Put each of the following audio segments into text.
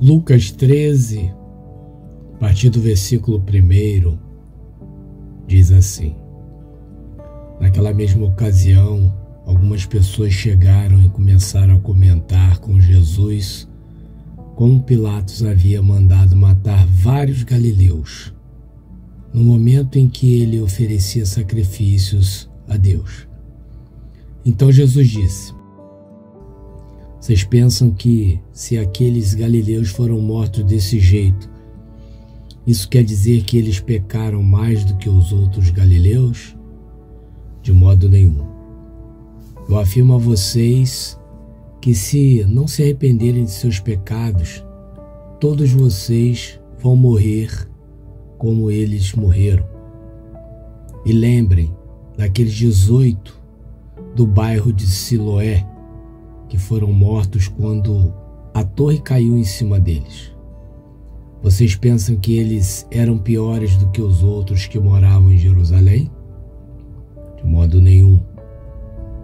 Lucas 13, a partir do versículo 1, diz assim: Naquela mesma ocasião, algumas pessoas chegaram e começaram a comentar com Jesus como Pilatos havia mandado matar vários galileus, no momento em que ele oferecia sacrifícios a Deus. Então Jesus disse: Vocês pensam que se aqueles galileus foram mortos desse jeito, isso quer dizer que eles pecaram mais do que os outros galileus? De modo nenhum. Eu afirmo a vocês que se não se arrependerem de seus pecados, todos vocês vão morrer como eles morreram. E lembrem daqueles 18 do bairro de Siloé, que foram mortos quando a torre caiu em cima deles. Vocês pensam que eles eram piores do que os outros que moravam em Jerusalém? De modo nenhum.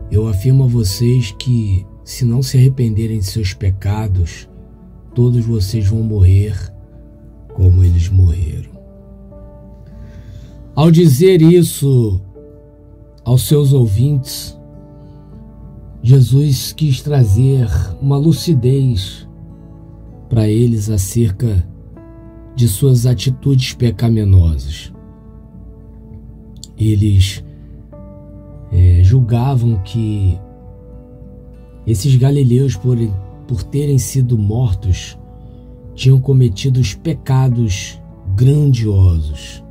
Eu afirmo a vocês que, se não se arrependerem de seus pecados, todos vocês vão morrer como eles morreram. Ao dizer isso aos seus ouvintes, Jesus quis trazer uma lucidez para eles acerca de suas atitudes pecaminosas. Eles julgavam que esses galileus, por terem sido mortos, tinham cometido os pecados grandiosos.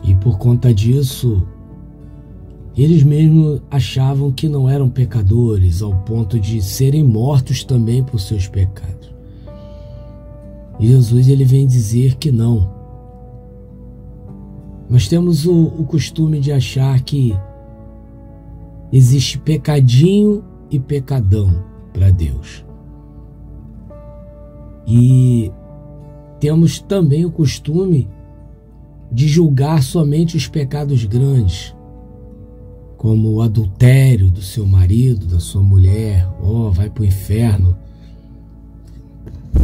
E por conta disso, eles mesmos achavam que não eram pecadores, ao ponto de serem mortos também por seus pecados. E Jesus ele vem dizer que não. Nós temos o costume de achar que existe pecadinho e pecadão para Deus. E temos também o costume de julgar somente os pecados grandes, como o adultério do seu marido, da sua mulher, vai para o inferno,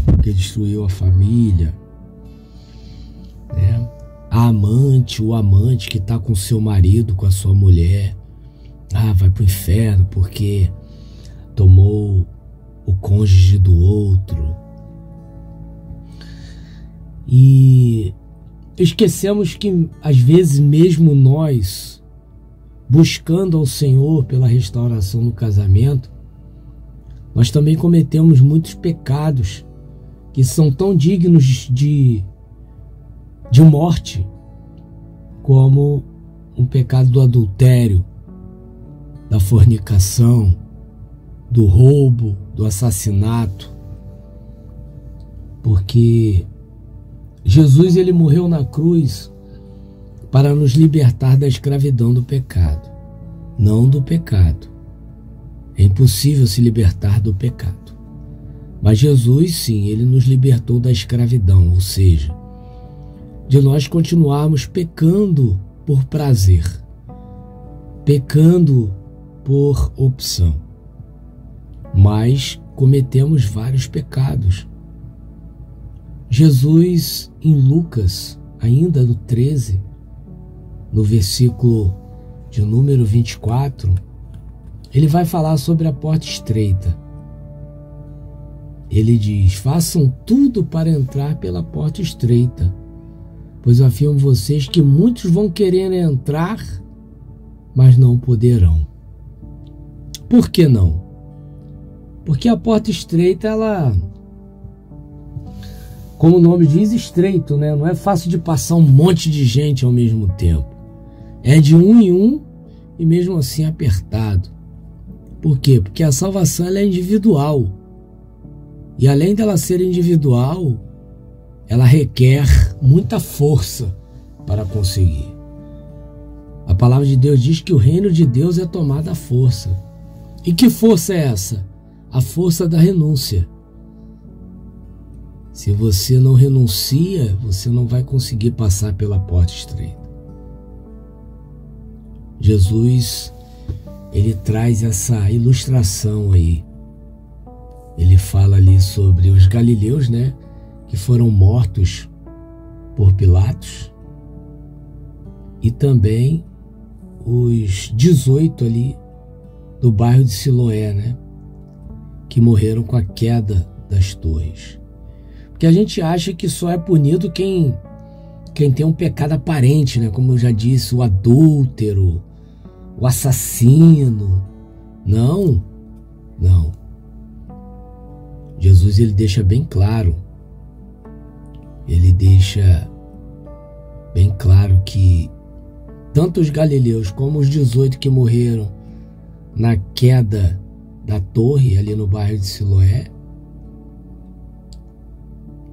porque destruiu a família, né? A amante, o amante que está com seu marido, com a sua mulher, vai para o inferno porque tomou o cônjuge do outro. E esquecemos que, às vezes, mesmo nós, buscando ao Senhor pela restauração no casamento, nós também cometemos muitos pecados que são tão dignos de morte, como o pecado do adultério, da fornicação, do roubo, do assassinato. Porque Jesus ele morreu na cruz para nos libertar da escravidão do pecado, não do pecado. É impossível se libertar do pecado. Mas Jesus, sim, ele nos libertou da escravidão, ou seja, de nós continuarmos pecando por prazer, pecando por opção. Mas cometemos vários pecados. Jesus, em Lucas, ainda no 13, no versículo de número 24, ele vai falar sobre a porta estreita. Ele diz: façam tudo para entrar pela porta estreita, pois eu afirmo a vocês que muitos vão querer entrar, mas não poderão. Por que não? Porque a porta estreita, ela, como o nome diz, estreito, né? Não é fácil de passar um monte de gente ao mesmo tempo. É de um em um e mesmo assim apertado. Por quê? Porque a salvação ela é individual. E além dela ser individual, ela requer muita força para conseguir. A palavra de Deus diz que o reino de Deus é tomado à força. E que força é essa? A força da renúncia. Se você não renuncia, você não vai conseguir passar pela porta estreita. Jesus, ele traz essa ilustração aí ele fala ali sobre os galileus, né, que foram mortos por Pilatos, e também os 18 ali do bairro de Siloé, né, que morreram com a queda das torres. Porque a gente acha que só é punido quem tem um pecado aparente, né, como eu já disse, o adúltero, o assassino. Não. Jesus, ele deixa bem claro, que tanto os galileus como os 18 que morreram na queda da torre ali no bairro de Siloé,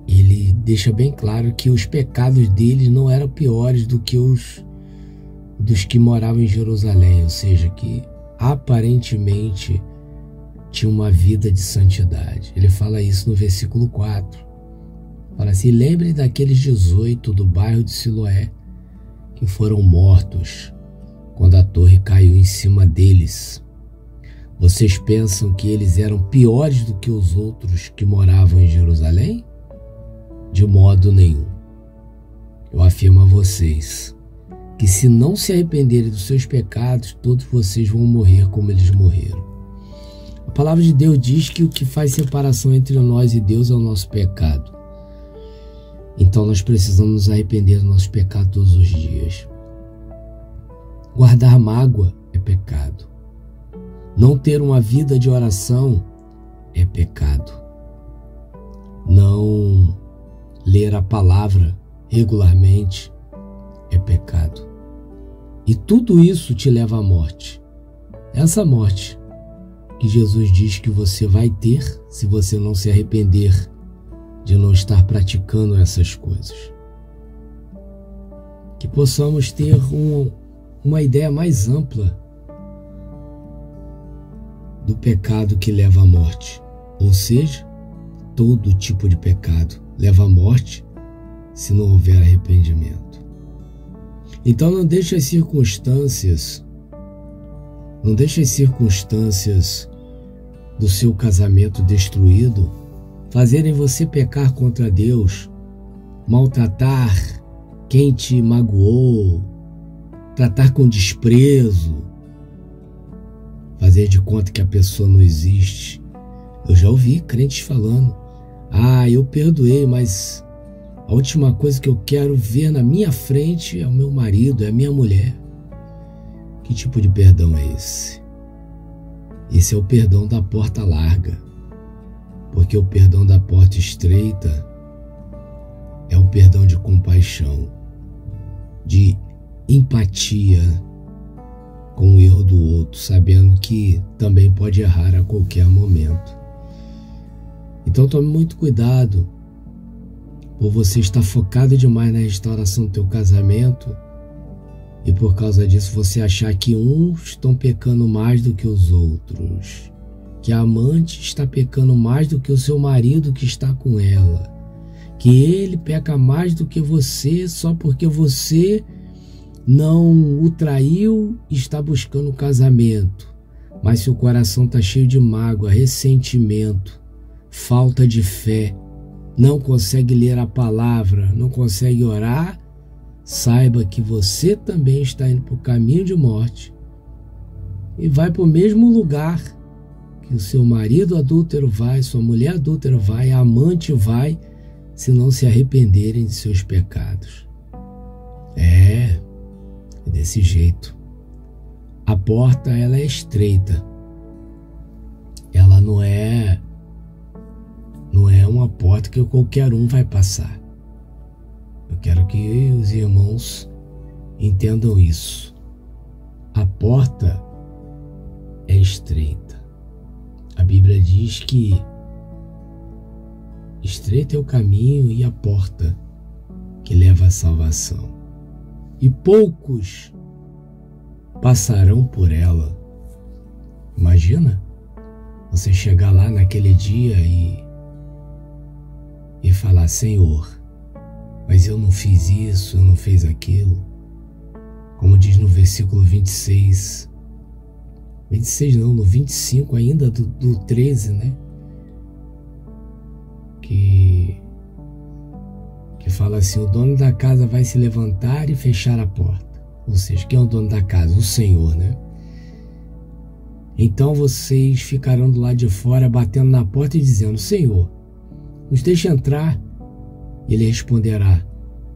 ele deixa bem claro que os pecados deles não eram piores do que os dos que moravam em Jerusalém, ou seja, que aparentemente tinha uma vida de santidade. Ele fala isso no versículo 4. Fala assim: lembre daqueles 18 do bairro de Siloé que foram mortos quando a torre caiu em cima deles. Vocês pensam que eles eram piores do que os outros que moravam em Jerusalém? De modo nenhum. Eu afirmo a vocês que se não se arrependerem dos seus pecados, todos vocês vão morrer como eles morreram. A palavra de Deus diz que o que faz separação entre nós e Deus é o nosso pecado. Então nós precisamos nos arrepender do nosso pecado todos os dias. Guardar mágoa é pecado. Não ter uma vida de oração é pecado. Não ler a palavra regularmente é pecado. E tudo isso te leva à morte. Essa morte que Jesus diz que você vai ter se você não se arrepender de não estar praticando essas coisas. Que possamos ter uma ideia mais ampla do pecado que leva à morte. Ou seja, todo tipo de pecado leva à morte se não houver arrependimento. Então não deixe as circunstâncias do seu casamento destruído fazerem você pecar contra Deus, maltratar quem te magoou, tratar com desprezo, fazer de conta que a pessoa não existe. Eu já ouvi crentes falando: eu perdoei, mas a última coisa que eu quero ver na minha frente é o meu marido, é a minha mulher. Que tipo de perdão é esse? Esse é o perdão da porta larga, porque o perdão da porta estreita é o perdão de compaixão, de empatia com o erro do outro, sabendo que também pode errar a qualquer momento. Então tome muito cuidado por você estar focado demais na restauração do teu casamento e por causa disso você achar que uns estão pecando mais do que os outros, que a amante está pecando mais do que o seu marido que está com ela, que ele peca mais do que você só porque você não o traiu e está buscando casamento. Mas se o coração está cheio de mágoa, ressentimento, falta de fé, não consegue ler a palavra, não consegue orar, saiba que você também está indo para o caminho de morte e vai para o mesmo lugar que o seu marido adúltero vai, sua mulher adúltera vai, a amante vai, se não se arrependerem de seus pecados. É desse jeito. A porta, ela é estreita. Ela não é uma porta que qualquer um vai passar. Eu quero que os irmãos entendam isso. A porta é estreita. A Bíblia diz que estreito é o caminho e a porta que leva à salvação, e poucos passarão por ela. Imagina você chegar lá naquele dia e falar: Senhor, mas eu não fiz isso, eu não fiz aquilo. Como diz no versículo 26 não, no 25 ainda do 13, né? que fala assim: o dono da casa vai se levantar e fechar a porta. Ou seja, quem é o dono da casa? O Senhor, né? Então vocês ficarão do lado de fora batendo na porta e dizendo: Senhor, nos deixe entrar. Ele responderá: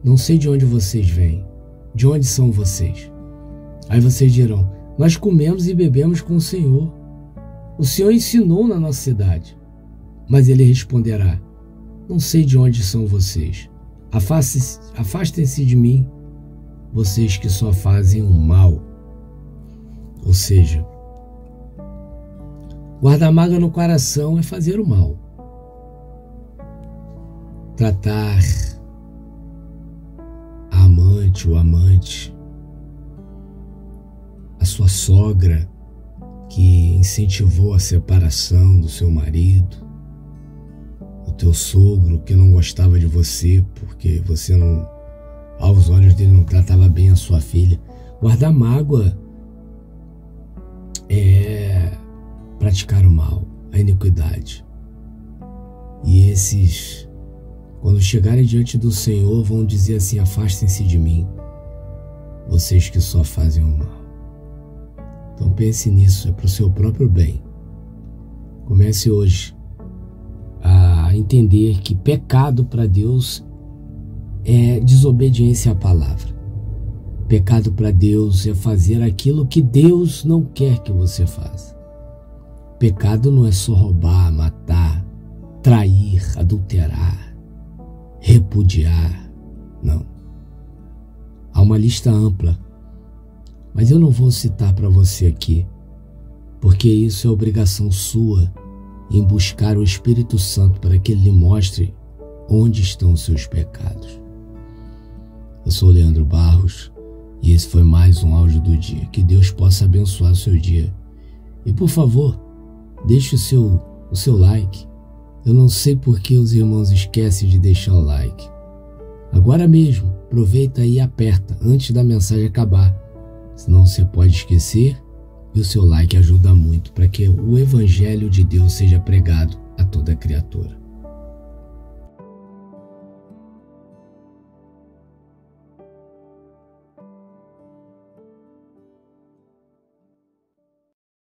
não sei de onde vocês vêm. De onde são vocês? Aí vocês dirão: nós comemos e bebemos com o Senhor. O Senhor ensinou na nossa cidade. Mas ele responderá: não sei de onde são vocês. Afastem-se de mim, vocês que só fazem o mal. Ou seja, guardar mágoa no coração é fazer o mal. Tratar a amante, o amante, a sua sogra que incentivou a separação do seu marido, o teu sogro que não gostava de você porque você não, aos olhos dele, não tratava bem a sua filha. Guardar mágoa é praticar o mal, a iniquidade. E esses, quando chegarem diante do Senhor, vão dizer assim: afastem-se de mim, vocês que só fazem o mal. Então pense nisso, é para o seu próprio bem. Comece hoje a entender que pecado para Deus é desobediência à palavra. Pecado para Deus é fazer aquilo que Deus não quer que você faça. Pecado não é só roubar, matar, trair, adulterar, repudiar. Não. Há uma lista ampla, mas eu não vou citar para você aqui, porque isso é obrigação sua em buscar o Espírito Santo para que Ele lhe mostre onde estão os seus pecados. Eu sou Leandro Barros e esse foi mais um áudio do dia. Que Deus possa abençoar o seu dia. E por favor, deixe o seu like. Eu não sei por que os irmãos esquecem de deixar o like. Agora mesmo, aproveita e aperta antes da mensagem acabar. Senão você pode esquecer, e o seu like ajuda muito para que o Evangelho de Deus seja pregado a toda criatura.